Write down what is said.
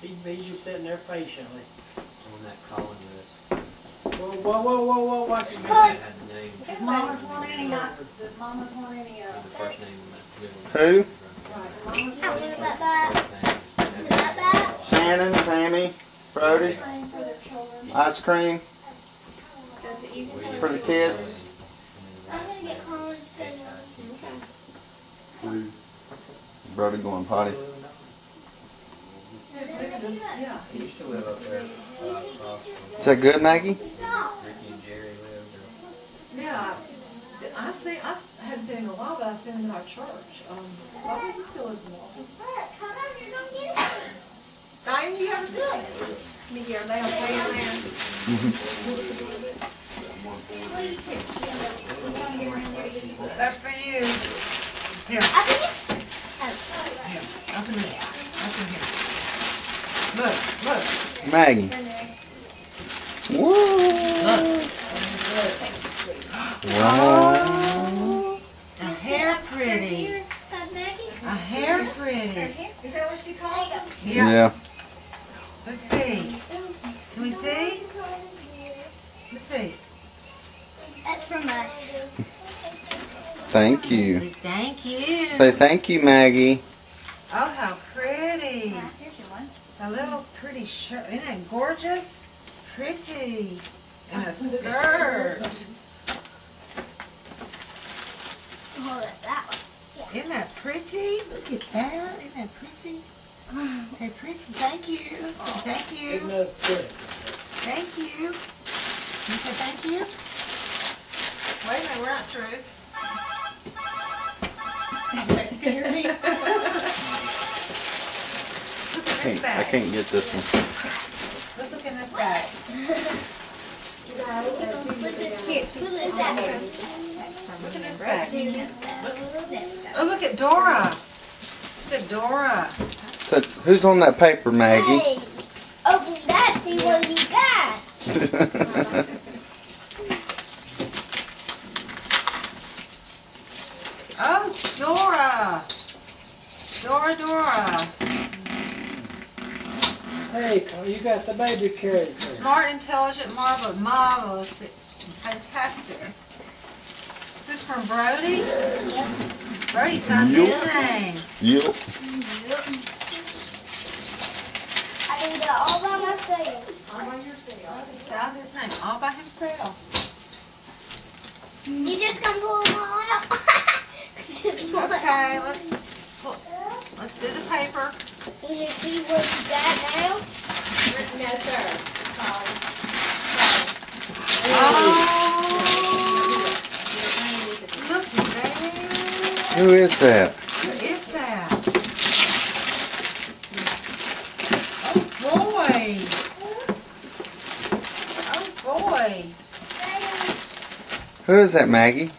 He's just sitting there patiently. On that calling list. Whoa, watch it. Had the name. Does Mama's want any? Does Mama's want any? The first name and the Who? middle Mama's How want many any? about that? name. About that? Shannon, Tammy, Brody, For their children. ice cream Does it even? for the kids. I'm gonna get Colin's thing. Brody going potty. Yeah. He used to live up there across from Is that good, Maggie? Ricky and Jerry lived there. Yeah. I haven't seen him in a while, but I've seen him in our church. I think he still lives in Walton. Come on, you're gonna get it. Diane, you ever see him? Let me get her nails down there. That's for you. Here, I think it's. up in there. Up in here. Look. Maggie. Woo! Wow. A hair pretty. Maggie? A hair pretty. Is that what she called it? Yeah. Let's see. Can we see? Let's see. That's from us. Thank you. Say thank you. Say thank you, Maggie. Oh, how pretty. Here's your one. A little pretty shirt. Isn't that gorgeous? Pretty. And a skirt. Hold it that way. Isn't that pretty? Look at that. Isn't that pretty? Okay, pretty. Thank you. Thank you. Isn't that pretty? Thank you. You say thank you? Wait a minute, we're not through. That scared me. Look at this I bag. can't get this one. Let's look in this bag. Here, who is that from? Look at this bag. This. Oh, look at Dora. Look at Dora. So, who's on that paper, Maggie? Hey, open that, see what we got. Oh, Dora. Dora. Hey, you got the baby carriage. Smart, intelligent, marvelous, fantastic. Is this from Brody? Yep. Brody signed Yep. his name. Yep. I did it all by myself. All by yourself. He signed his name all by himself. You just come pull them all out. Just pull it Okay, out. let's do the paper. Can you see what you got now? No, sir. Oh, look at that. Who is that? What is that? Oh boy. Oh boy. Who is that, Maggie?